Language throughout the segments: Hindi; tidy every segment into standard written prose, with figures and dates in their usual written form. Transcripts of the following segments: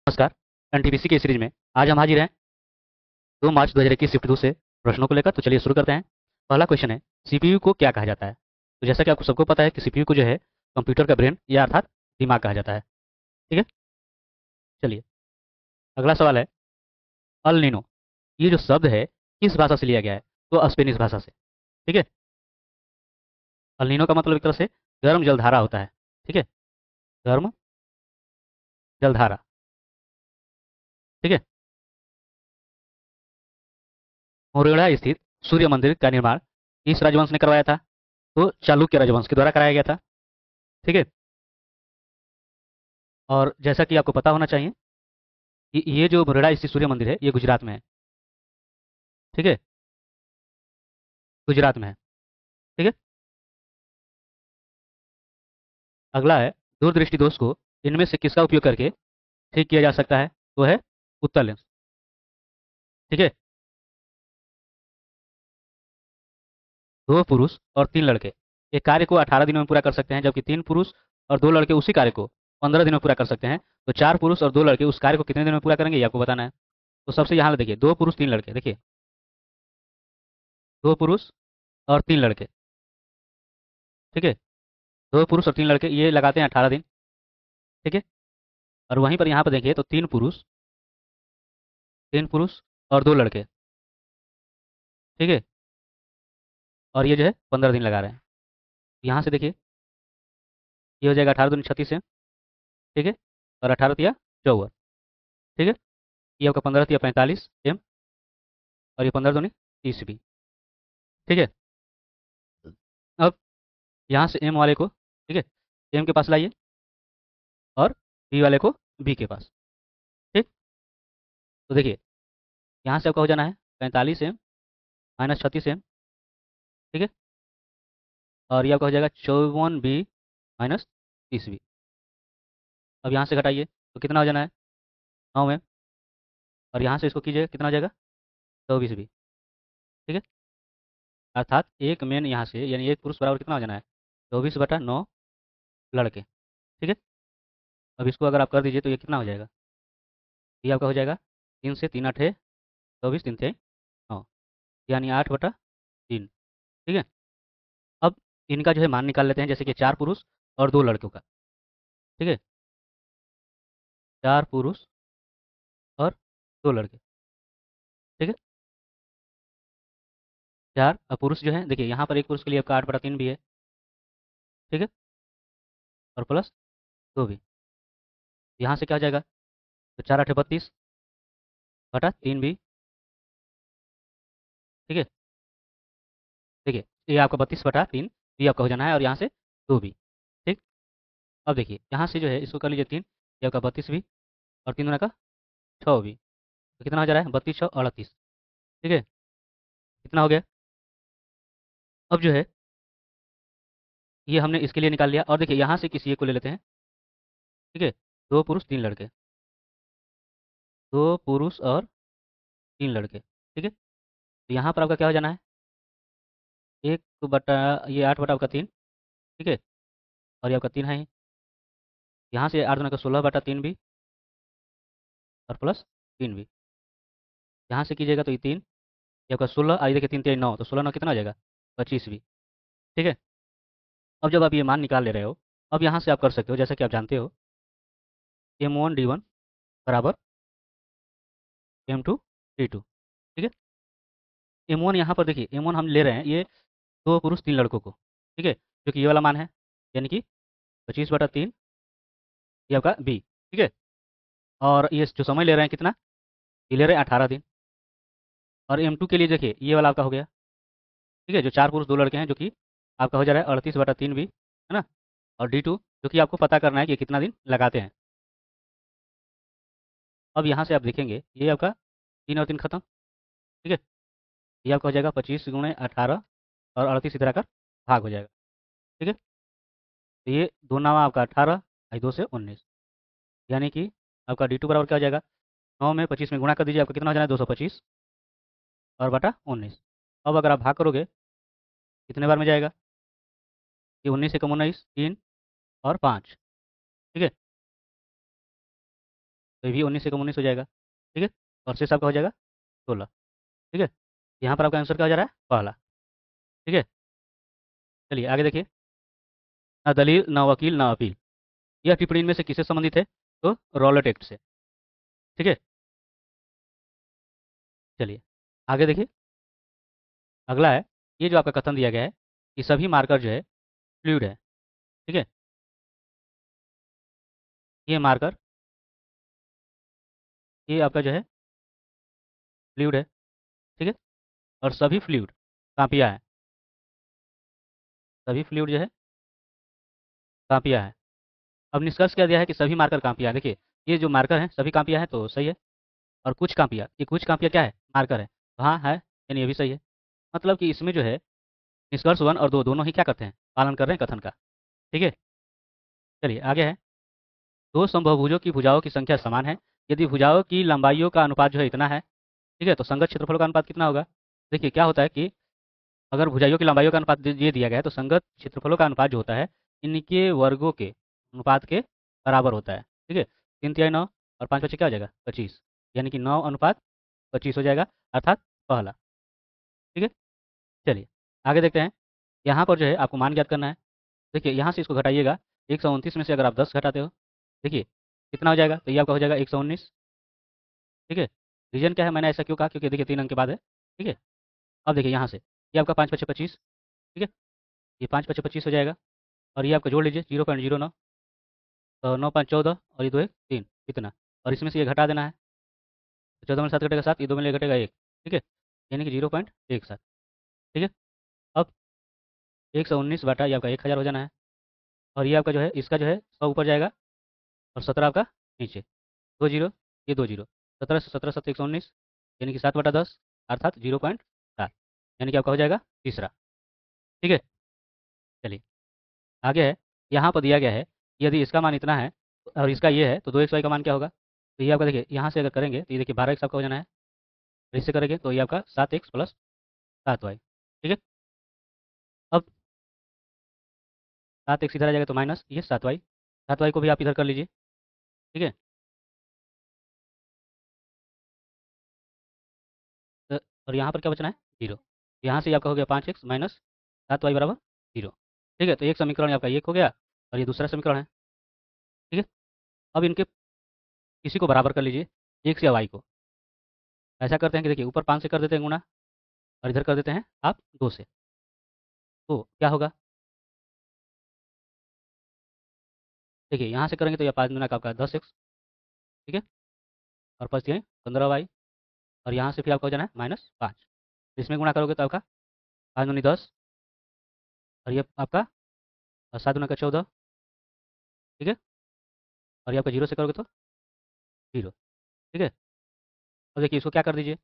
नमस्कार। एनटीपीसी की सीरीज में आज हम हाजिर हैं 2 मार्च 2021 शिफ्ट 2 से प्रश्नों को लेकर। तो चलिए शुरू करते हैं। पहला क्वेश्चन है, सीपीयू को क्या कहा जाता है? तो जैसा कि आपको सबको पता है कि सीपीयू को जो है कंप्यूटर का ब्रेन या अर्थात दिमाग कहा जाता है। ठीक है। चलिए, अगला सवाल है, अल नीनो ये जो शब्द है किस भाषा से लिया गया है? तो स्पेनिश भाषा से। ठीक है। अल नीनो का मतलब एक तरह से गर्म जलधारा होता है। ठीक है, गर्म जलधारा। ठीक है। मोरेड़ा स्थित सूर्य मंदिर का निर्माण किस राजवंश ने करवाया था? तो चालुक्य राजवंश के द्वारा कराया गया था। ठीक है। और जैसा कि आपको पता होना चाहिए कि ये जो मुरेड़ा स्थित सूर्य मंदिर है ये गुजरात में है। ठीक है, गुजरात में है। ठीक है। अगला है, दूरदृष्टि दोष को इनमें से किसका उपयोग करके ठीक किया जा सकता है? तो है उत्तल लेंस। ठीक है। 2 पुरुष और 3 लड़के एक कार्य को 18 दिनों में पूरा कर सकते हैं, जबकि 3 पुरुष और 2 लड़के उसी कार्य को 15 दिनों में पूरा कर सकते हैं। तो 4 पुरुष और 2 लड़के उस कार्य को कितने दिनों में पूरा करेंगे ये आपको बताना है। तो सबसे यहाँ देखिए, 2 पुरुष 3 लड़के, देखिए 2 पुरुष और 3 लड़के। ठीक है, 2 पुरुष और 3 लड़के ये लगाते हैं 18 दिन। ठीक है। और वहीं पर यहाँ पर देखिए तो 3 पुरुष और 2 लड़के। ठीक है। और ये जो है 15 दिन लगा रहे हैं। यहाँ से देखिए, ये हो जाएगा 18 दूनी 36 है। ठीक है। और 18 तिया 54। ठीक है। ये आपका 15 तिया 45 एम। और ये 15 दूनी 30 भी। ठीक है। अब यहाँ से एम वाले को, ठीक है, एम के पास लाइए और बी वाले को बी के पास। ठीक। तो देखिए, यहाँ से आपका हो जाना है 45 एम - 36 एम। ठीक है। और ये आपका हो जाएगा 54 बी - 30 बी। अब यहाँ से घटाइए तो कितना हो जाना है 9 एम। और यहाँ से इसको कीजिए, कितना हो जाएगा 24 बी। ठीक है। अर्थात एक मेन यहाँ से यानी एक पुरुष बराबर कितना हो जाना है 24/9 लड़के। ठीक है। अब इसको अगर आप कर दीजिए तो ये कितना हो जाएगा, ये आपका हो जाएगा 3 से 3 8 24, 3 × 9 यानी 8/3। ठीक है। अब इनका जो है मान निकाल लेते हैं, जैसे कि 4 पुरुष और 2 लड़कों का। ठीक है, 4 पुरुष और 2 लड़के। ठीक है। 4 पुरुष जो है, देखिए यहाँ पर एक पुरुष के लिए आपका 8/3 भी है। ठीक है। और प्लस 2 भी। यहाँ से क्या हो जाएगा, तो 4 8 32/3 भी। ठीक है। देखिए, ये आपका 32/3 भी आपका हो जाना है, और यहाँ से 2 भी। ठीक। अब देखिए यहाँ से जो है इसको कर लीजिए 3, ये आपका 32 भी। और 3 दूना का 6 भी। तो कितना हो जा रहा है 32 6 38। ठीक है। कितना हो गया। अब जो है ये हमने इसके लिए निकाल लिया, और देखिए यहाँ से किसी एक को ले लेते हैं। ठीक है। 2 पुरुष 3 लड़के, 2 पुरुष और 3 लड़के। ठीक है। तो यहाँ पर आपका क्या हो जाना है, 1/ये 8/3। ठीक है। और ये आपका 3 है ही। यहाँ से 8 दूना का 16/3 भी। और प्लस 3 भी। यहाँ से कीजिएगा तो ये 3, ये आपका 16, आई देखिए 3 3 9, तो 16 9 कितना हो जाएगा 25 भी। ठीक है। अब जब आप ये मान निकाल ले रहे हो, अब यहाँ से आप कर सकते हो, जैसा कि आप जानते हो M1 D1 बराबर M2 D2। ठीक है। M1 यहाँ पर देखिए, M1 हम ले रहे हैं ये 2 पुरुष 3 लड़कों को। ठीक है, जो कि ये वाला मान है, यानी कि 25/3, ये आपका बी। ठीक है। और ये जो समय ले रहे हैं कितना, ये ले रहे हैं 18 दिन। और M2 के लिए देखिए ये वाला आपका हो गया। ठीक है, जो 4 पुरुष 2 लड़के हैं, जो कि आपका हो जा रहा है 38/3 भी, है ना। और D2 जो कि आपको पता करना है कि कितना दिन लगाते हैं। अब यहाँ से आप देखेंगे ये आपका 3 और 3 खत्म। ठीक है। ये आपका हो जाएगा 25 × 18, और 38 इधर आकर भाग हो जाएगा। ठीक है। तो ये 2 9 आपका 18, 2 से 19, यानी कि आपका D2 बराबर क्या हो जाएगा, 9 में 25 में गुणा कर दीजिए, आपका कितना हो जाना है 225 और बटा 19। अब अगर आप भाग करोगे कितने बार में जाएगा, ये 19 से कम 19, 3 और 5। ठीक है। तो ये भी 19 से कम 19 हो जाएगा। ठीक है, और शेष आपका हो जाएगा 16। ठीक है, यहाँ पर आपका आंसर क्या हो जा रहा है? पहला। ठीक है, चलिए आगे देखिए। ना दलील, ना वकील, ना अपील। यह टिप्पणी में से किससे संबंधित है? तो रॉलेट एक्ट से। ठीक है, चलिए आगे देखिए। अगला है, ये जो आपका कथन दिया गया है कि सभी मार्कर जो है फ्लूइड है। ठीक है, ये मार्कर, ये आपका जो है फ्लूइड है। ठीक है, और सभी फ्लूइड कांपिया है। सभी फ्लूइड जो है कांपिया है। अब निष्कर्ष क्या दिया है कि सभी मार्कर कांपिया है। देखिए, ये जो मार्कर है सभी कांपिया है तो सही है। और कुछ कांपिया, ये कुछ कांपिया क्या है? मार्कर है, तो हाँ है, यानी ये भी सही है। मतलब कि इसमें जो है निष्कर्ष 1 और 2 दोनों ही क्या करते हैं? पालन कर रहे हैं कथन का। ठीक है, चलिए आगे है। दो समबाहुभुजों की भुजाओं की संख्या समान है। यदि भुजाओं की लंबाइयों का अनुपात जो है इतना है, ठीक है, तो संगत क्षेत्रफलों का अनुपात कितना होगा? देखिए क्या होता है कि अगर भुजाइयों की लंबाइयों का अनुपात ये दिया गया है तो संगत क्षेत्रफलों का अनुपात जो होता है इनके वर्गों के अनुपात के बराबर होता है। ठीक है, 3 तिहाई 9 और 5 5 क्या हो जाएगा? 25, यानी कि 9:25 हो जाएगा, अर्थात पहला। ठीक है, चलिए आगे देखते हैं। यहाँ पर जो है आपको मान ज्ञात करना है। देखिए यहाँ से इसको घटाइएगा। 129 में से अगर आप 10 घटाते हो, देखिए कितना हो जाएगा? तो ये आपका हो जाएगा 119। ठीक है, रीजन क्या है, मैंने ऐसा क्यों कहा? क्योंकि देखिए 3 अंक के बाद है। ठीक है, अब देखिए यहाँ से ये आपका 5 5 25। ठीक है, ये 5 5 25 हो जाएगा। और ये आपका जोड़ लीजिए 0.09, तो 9 5 14 और ये 2 1 3, कितना? और इसमें से ये घटा देना है, तो 14 में 7 घटेगा 7, ये 2 में घटेगा 1। ठीक है, यानी कि 0.17। ठीक है, अब 119 बटा ये आपका 1000 हो जाना है। और ये आपका जो है इसका जो है 100 ऊपर जाएगा और 17 आपका नीचे, 2 जीरो, ये 2 जीरो, 17 से 17 7 119, यानी कि 7/10 अर्थात 0.7, यानी कि आपका हो जाएगा तीसरा। ठीक है, चलिए आगे है। यहाँ पर दिया गया है यदि इसका मान इतना है और इसका ये है तो 2xy का मान क्या होगा? तो ये आपका देखिए यहाँ से अगर करेंगे तो ये देखिए 12x आपका हो जाना है। और इससे करेंगे तो ये आपका 7x प्लस 7y। ठीक है, अब 7x इधर आ जाएगा तो माइनस ये 7y, 7y को भी आप इधर कर लीजिए। ठीक है, तो और यहाँ पर क्या बचना है? जीरो। यहाँ से आपका हो गया 5x माइनस 7y बराबर जीरो। ठीक है, तो एक समीकरण आपका ये एक हो गया और ये दूसरा समीकरण है। ठीक है, अब इनके किसी को बराबर कर लीजिए, x या y को। ऐसा करते हैं कि देखिए ऊपर 5 से कर देते हैं गुणा और इधर कर देते हैं आप 2 से, तो क्या होगा? देखिए यहाँ से करेंगे तो यह 5 गुना का आपका 10x। ठीक है, और 5 तिहाई 15y, और यहाँ से फिर आपका हो जाना है -5। इसमें गुणा करोगे तो आपका 5 दूनी 10, और ये आपका 7 गुना का 14। ठीक है, और ये आपका जीरो से करोगे तो जीरो। ठीक है, अब देखिए इसको क्या कर दीजिए,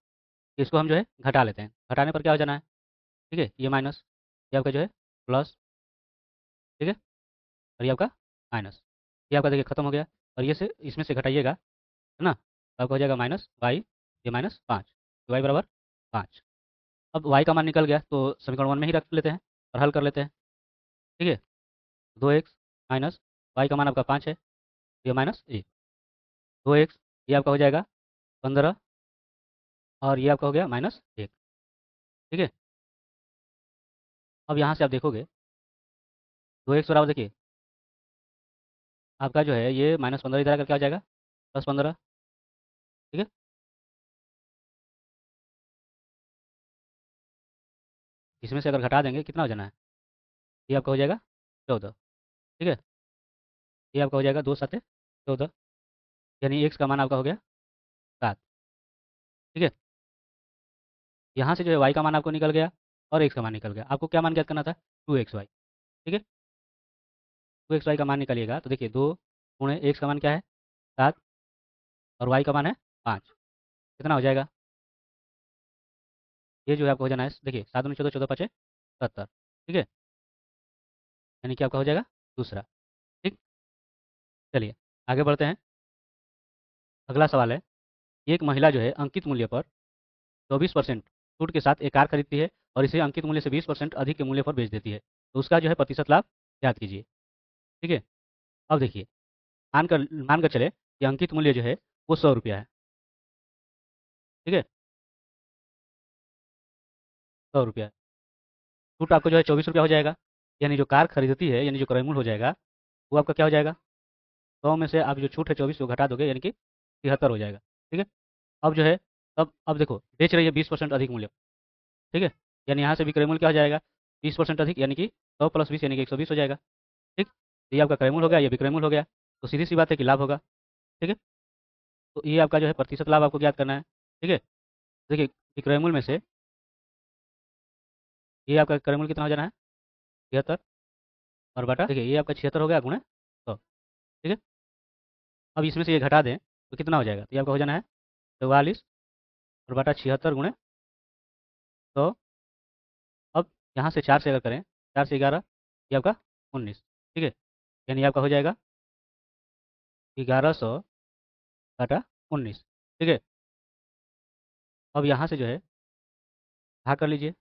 इसको हम जो है घटा लेते हैं। घटाने पर क्या हो जाना है? ठीक है, ये माइनस, ये आपका जो है प्लस। ठीक है, और ये आपका माइनस, ये आपका देखिए खत्म हो गया। और ये से इसमें से घटाइएगा, है ना, तो आपका हो जाएगा -y, ये -5, y बराबर 5। अब y का मान निकल गया तो समीकरण 1 में ही रख लेते हैं और हल कर लेते हैं। ठीक है, 2x माइनस y का मान आपका 5 है, ये -1, 2x ये आपका हो जाएगा 15, और ये आपका हो गया -1। ठीक है, अब यहाँ से आप देखोगे 2x बराबर देखिए आपका जो है ये -15 इधर आकर क्या हो जाएगा? +15। ठीक है, इसमें से अगर घटा देंगे कितना हो जाना है? ये आपका हो जाएगा 14। ठीक है, ये आपका हो जाएगा 2 7 14, यानी x का मान आपका हो गया 7। ठीक है, यहाँ से जो है y का मान आपको निकल गया और x का मान निकल गया। आपको क्या मान ज्ञात करना था? 2xy। ठीक है, 2xy का मान निकालिएगा तो देखिए 2 गुणे x का मान क्या है? 7, और y का मान है 5, कितना हो जाएगा? ये जो है आपको हो जाना है, देखिए 7 दूनी 14, 14 5 70। ठीक है, यानी कि आपका हो जाएगा दूसरा। ठीक, चलिए आगे बढ़ते हैं। अगला सवाल है, एक महिला जो है अंकित मूल्य पर 24% छूट के साथ एक कार खरीदती है और इसे अंकित मूल्य से 20% अधिक के मूल्य पर बेच देती है, तो उसका जो है प्रतिशत लाभ ज्ञात कीजिए। ठीक है, अब देखिए मानकर मानकर चले कि अंकित मूल्य जो है वो 100 रुपया है। ठीक है, 100 रुपया है। छूट आपको जो है 24 रुपया हो जाएगा। यानी जो कार खरीदती है, यानी जो क्रयमूल्य हो जाएगा, वो आपका क्या हो जाएगा? 100 में से आप जो छूट है 24 को घटा दोगे, यानी कि 73 हो जाएगा। ठीक है। अब जो है, अब देखो बेच रही है 20% अधिक मूल्य। ठीक है, यानी यहाँ से भी क्रय मूल्य क्या हो जाएगा? 20% अधिक, यानी कि 100 + 20 यानी कि 120 हो जाएगा। ठीक, तो ये आपका क्रय मूल्य हो गया, ये भी क्रय मूल्य हो गया। तो सीधी सी बात है कि लाभ होगा। ठीक है, तो ये आपका जो है प्रतिशत लाभ आपको ज्ञात करना है। ठीक है, देखिए क्रय मूल्य में से ये आपका क्रय मूल्य कितना हो जाना है? 76, और बटा देखिए ये आपका 76 हो गया गुणे 100। ठीक है, अब इसमें से ये घटा दें तो कितना हो जाएगा? तो ये आपका हो जाना है 44, और बटा 76 गुणे 100। अब यहाँ से 4 से अगर करें, 4 से 11, ये आपका 19। ठीक है, यानी आपका हो जाएगा 1100 बटा 19। ठीक है, अब यहाँ से जो है भाग कर लीजिए।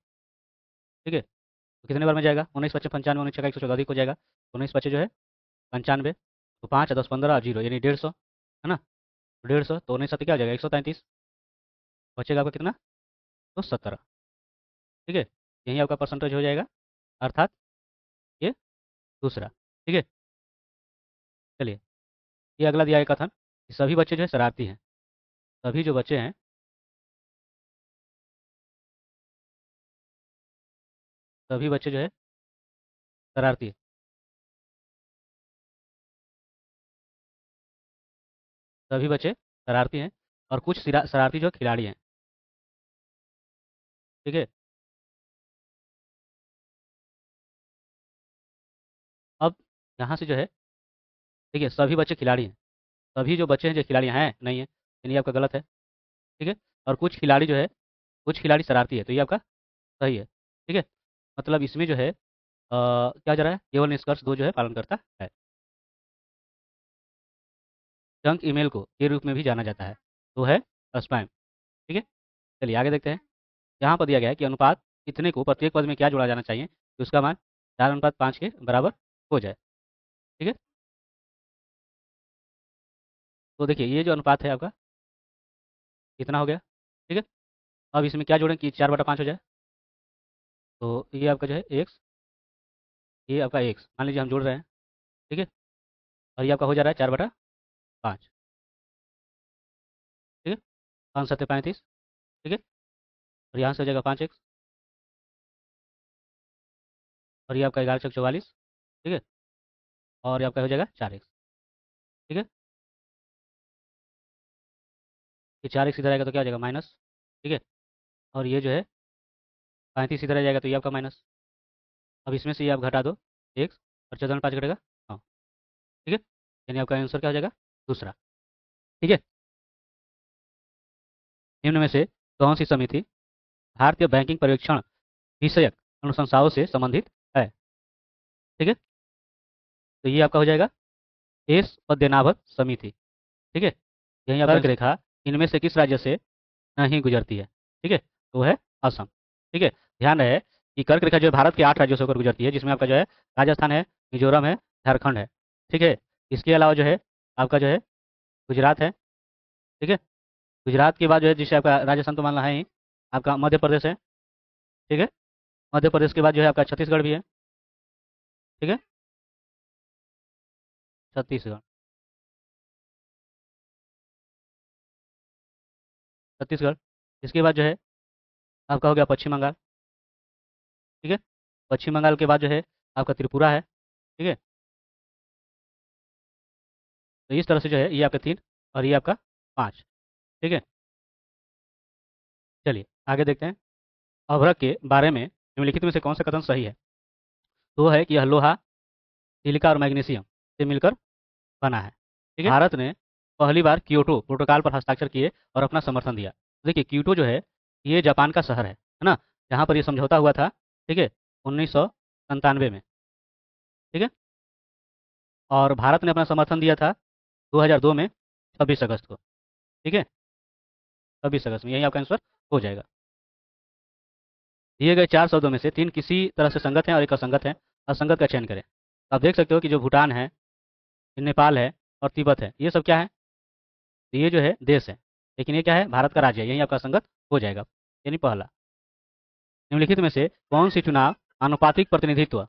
ठीक है, तो कितने बार में जाएगा? 19 × 55 19 × 114 अधिक हो जाएगा। 19 × 5 जो है 95, तो 5 10 15 और 0 यानी 150, है ना? तो 150 तो 19 क्या हो जाएगा? 133। बचेगा आपका कितना? तो 17। ठीक है, यही आपका परसेंटेज हो जाएगा, अर्थात ये दूसरा। ठीक है, चलिए ये अगला दिया है कथन कि सभी बच्चे जो है शरारती हैं। सभी जो बच्चे हैं, सभी बच्चे जो है शरारती है। सभी बच्चे शरारती हैं, और कुछ शरारती जो खिलाड़ी हैं। ठीक है, अब यहाँ से जो है, ठीक है, सभी बच्चे खिलाड़ी हैं। सभी जो बच्चे हैं जो खिलाड़ी हैं नहीं है, यानी आपका गलत है। ठीक है, और कुछ खिलाड़ी जो है, कुछ खिलाड़ी शरारती है, तो ये आपका सही है। ठीक है, मतलब इसमें जो है क्या जा रहा है? केवल निष्कर्ष दो जो है पालन करता है। जंक ईमेल को के रूप में भी जाना जाता है, तो है स्पैम। ठीक है, चलिए आगे देखते हैं। यहाँ पर दिया गया है कि अनुपात इतने को प्रत्येक पद में क्या जोड़ा जाना चाहिए कि उसका मान 4:5 के बराबर हो जाए। ठीक है, तो देखिए ये जो अनुपात है आपका कितना हो गया? ठीक है, अब इसमें क्या जोड़ें कि 4/5 हो जाए? तो ये आपका जो है एक्स, ये आपका एक्स मान लीजिए हम जोड़ रहे हैं। ठीक है, और ये आपका हो जा रहा है 4/5। ठीक है, 5×7 = 35। ठीक है, और यहाँ से हो जाएगा 5x, और ये आपका 11×4 = 44। ठीक है, और ये आपका हो जाएगा 4x। ठीक है, ये 4x इधर आएगा तो क्या हो जाएगा? माइनस। ठीक है, और ये जो है 35 इधर आ जाएगा तो ये आपका माइनस। अब इसमें से ये आप घटा दो एक्स, और 14 में 5 घटेगा। हाँ, ठीक है, यानी आपका आंसर क्या हो जाएगा? दूसरा। ठीक है, निम्न में से कौन सी समिति भारतीय बैंकिंग पर्यवेक्षण विषयक अनुशंसाओं से संबंधित है? ठीक है, तो ये आपका हो जाएगा एस पद्मनाभन समिति। ठीक है, यही आपका कर्क रेखा इनमें से किस राज्य से नहीं गुजरती है? ठीक है, तो वो है असम। ठीक है, ध्यान रहे कि कर्क रेखा जो है भारत के 8 राज्यों से होकर गुजरती है, जिसमें आपका जो है राजस्थान है, मिजोरम है, झारखंड है। ठीक है, इसके अलावा जो है आपका जो है गुजरात है। ठीक है, गुजरात के बाद जो है जिसे आपका राजस्थान तो मानना है ही, आपका मध्य प्रदेश है। ठीक है, मध्य प्रदेश के बाद जो है आपका छत्तीसगढ़ भी है। ठीक है, छत्तीसगढ़, छत्तीसगढ़। इसके बाद जो है आपका हो गया पश्चिम बंगाल। ठीक है, पश्चिम बंगाल के बाद जो है आपका त्रिपुरा है। ठीक है, तो इस तरह से जो है ये आपका 3, और ये आपका 5। ठीक है, चलिए आगे देखते हैं। अभ्रक के बारे में निम्नलिखित में से कौन सा कथन सही है? तो वो है कि यह लोहा, सिलिका और मैग्नीशियम से मिलकर बना है। ठीक है, भारत ने पहली बार कियोटो प्रोटोकॉल पर हस्ताक्षर किए और अपना समर्थन दिया। देखिए क्योटो जो है ये जापान का शहर है ना, जहाँ पर ये समझौता हुआ था। ठीक है, 1997 में। ठीक है, और भारत ने अपना समर्थन दिया था 2002 में 26 अगस्त को। ठीक है, 26 अगस्त में, यही आपका आंसर हो जाएगा। दिए गए 4 शब्दों में से 3 किसी तरह से संगत हैं और एक असंगत है। असंगत का चयन करें। आप देख सकते हो कि जो भूटान है, नेपाल है और तिब्बत है, ये सब क्या है? तो ये जो है देश है, लेकिन ये क्या है, भारत का राज्य है, यही आपका संगत हो जाएगा। यानी पहला, निम्नलिखित में से कौन सी चुनाव आनुपातिक प्रतिनिधित्व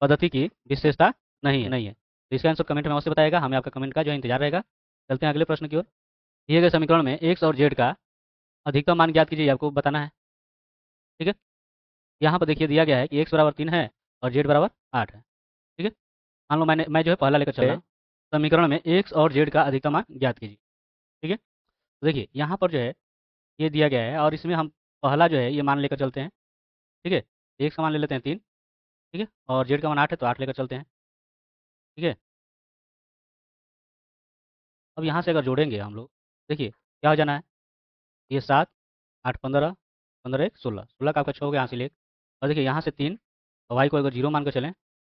पद्धति की विशेषता नहीं है। तो इसका आंसर कमेंट में अवश्य बताएगा, हमें आपका कमेंट का जो है इंतजार रहेगा। चलते हैं अगले प्रश्न की ओर। दिए गए समीकरण में एक्स और जेड का अधिकतम मान ज्ञात कीजिए, आपको बताना है। ठीक है, यहाँ पर देखिए दिया गया है कि एक्स बराबर 3 है और जेड बराबर 8 है। ठीक है, मान लो मैं जो है पहला लेकर चल रहा हूँ। समीकरण में एक्स और जेड का अधिकतम मान ज्ञात कीजिए। ठीक है, तो देखिए यहाँ पर जो है ये दिया गया है और इसमें हम पहला जो है ये मान लेकर चलते हैं। ठीक है, एक्स का मान ले लेते हैं 3। ठीक है, और जेड का मान 8 है तो 8 लेकर चलते हैं। ठीक है, अब यहाँ से अगर जोड़ेंगे हम लोग, देखिए क्या हो जाना है, ये 7, 8, 15, 15 1 16, 16 का आपका 6 हो गया, यहाँ से ले। और देखिए यहाँ से 3 और वाई को अगर जीरो मान कर चलें,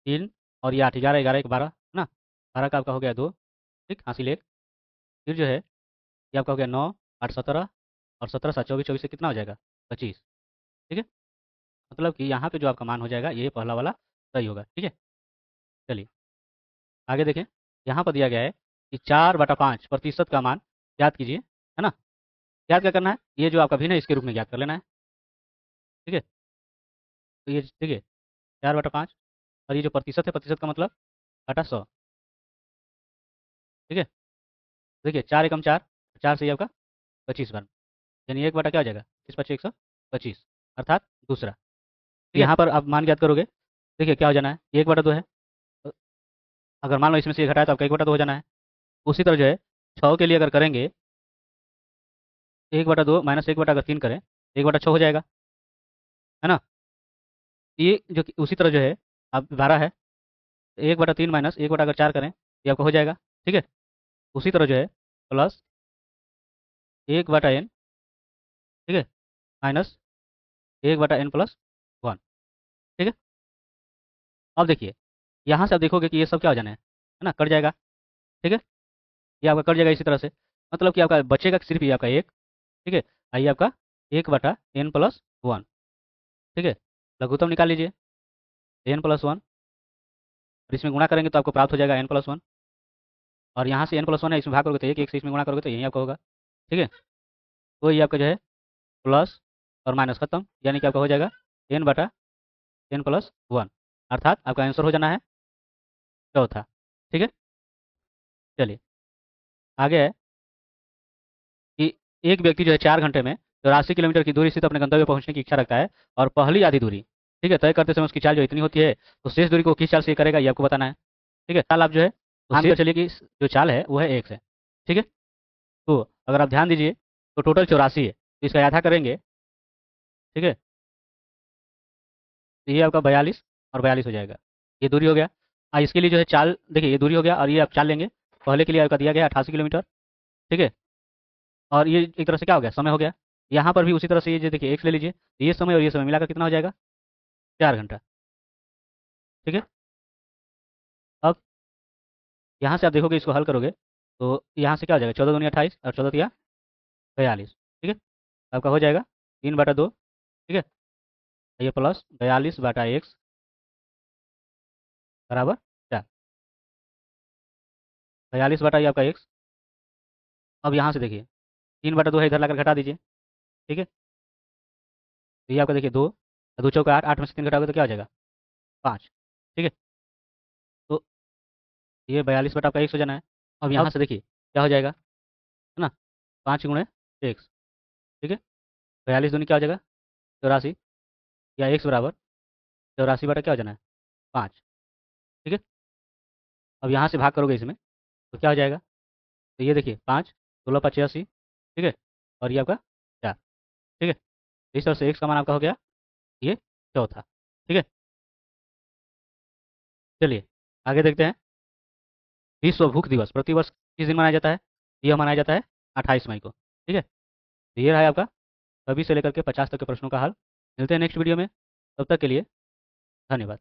3 और ये 8, 11, 11 1 12 है ना, 12 का आपका हो गया 2। ठीक, हासिल एक। फिर जो है ये आपका हो गया 9, 8 17 और 17 7 24, 24 से कितना हो जाएगा, 25। ठीक है, मतलब कि यहाँ पे जो आपका मान हो जाएगा ये पहला वाला सही होगा। ठीक है, चलिए आगे देखें। यहाँ पर दिया गया है कि 4/5% का मान ज्ञात कीजिए, है ना। ज्ञात क्या करना है, ये जो आपका भिन्न है इसके रूप में ज्ञात कर लेना है। ठीक है, तो ये ठीक है 4/5 और ये जो प्रतिशत है, प्रतिशत का मतलब बटा 100। ठीक है, देखिए 4 एकम 4, 4 से ये आपका 25 बन, यानी एक बटा क्या हो जाएगा, 25/125 अर्थात दूसरा। ठीक है, यहाँ पर आप मान ज्ञात करोगे, देखिए क्या हो जाना है, 1/2 है। तो अगर मान लो इसमें से ये घटाए तो आपका 1/2 हो जाना है। उसी तरह जो है 6 के लिए अगर करेंगे, 1/2 माइनस 1 बटा अगर 3 करें, 1/6 हो जाएगा, है ना। ये जो कि उसी तरह जो है अब 12 है, 1/3 माइनस 1 बटा अगर 4 करें ये आपका हो जाएगा। ठीक है, उसी तरह जो है प्लस 1/n। ठीक है, माइनस 1/n+1। ठीक है, अब देखिए यहाँ से आप देखोगे कि ये सब क्या हो जाना है ना, कट जाएगा। ठीक है, ये आपका कट जाएगा इसी तरह से, मतलब कि आपका बचेगा सिर्फ ये आपका एक। ठीक है, आइए आपका 1/n+1। ठीक है, लघुत्तम निकाल लीजिए n+1, और इसमें गुणा करेंगे तो आपको प्राप्त हो जाएगा n+1, और यहाँ से n+1 है, इसमें भाग करोगे तो एक से इसमें गुणा करोगे तो यही आपका होगा। ठीक है, तो ये आपका जो है प्लस और माइनस खत्म, यानी कि आपका हो जाएगा n/n+1, अर्थात आपका आंसर हो जाना है चौथा। ठीक है, चलिए आगे है कि एक व्यक्ति जो है 4 घंटे में 84 किलोमीटर की दूरी स्थित अपने गंतव्य पहुंचने की इच्छा रखता है और पहली आधी दूरी, ठीक है, तय करते समय उसकी चाल जो इतनी होती है, तो शेष दूरी को किस चाल से करेगा ये आपको बताना है। ठीक है, चाल आप जो है मान कर चलिए कि जो चाल है वो है x है। ठीक है, तो अगर आप ध्यान दीजिए तो टोटल 84 है, तो इसका आधा करेंगे। ठीक है, तो ये आपका 42 और 42 हो जाएगा, ये दूरी हो गया। इसके लिए जो है चाल देखिए ये दूरी हो गया, और ये आप चाल लेंगे, पहले के लिए आपका दिया गया 88 किलोमीटर। ठीक है, और ये एक तरह से क्या हो गया, समय हो गया। यहाँ पर भी उसी तरह से ये जो देखिए एक्स ले लीजिए, तो ये समय और ये समय मिलाकर कितना हो जाएगा, 4 घंटा। ठीक है, अब यहाँ से आप देखोगे इसको हल करोगे तो यहाँ से क्या हो जाएगा, 14 दूनी 28 और 14 तिया 42। ठीक है, आपका हो जाएगा 3/2। ठीक है, ये प्लस 42/x बराबर 4, 42 बटा ये आपका x। अब यहाँ से देखिए 3/2 है, इधर लाकर घटा दीजिए। ठीक है, तो ये आपका देखिए 2, 2 चौका 8, 8 में से 3 घटाओगे तो क्या हो जाएगा, 5। ठीक है, तो ये 42 बटा आपका x हो जाना है। अब यहाँ से देखिए क्या हो जाएगा, है ना, 5 × x। ठीक है, 42 दूनी क्या हो जाएगा, 84, या x बराबर 84 बटा क्या हो जाना है, 5। ठीक है, अब यहाँ से भाग करोगे इसमें तो क्या हो जाएगा, तो ये देखिए 5, 16×5 = 86। ठीक है, और ये आपका 4। ठीक है, तो इस तरह से x का मान आपका हो गया ये चौथा। ठीक है, चलिए आगे देखते हैं। विश्व भूख दिवस प्रतिवर्ष किस दिन मनाया जाता है, यह मनाया जाता है 28 मई को। ठीक है, तो ये रहा है आपका सभी से लेकर के 50 तक के प्रश्नों का हल। मिलते हैं नेक्स्ट वीडियो में, तब तक के लिए धन्यवाद।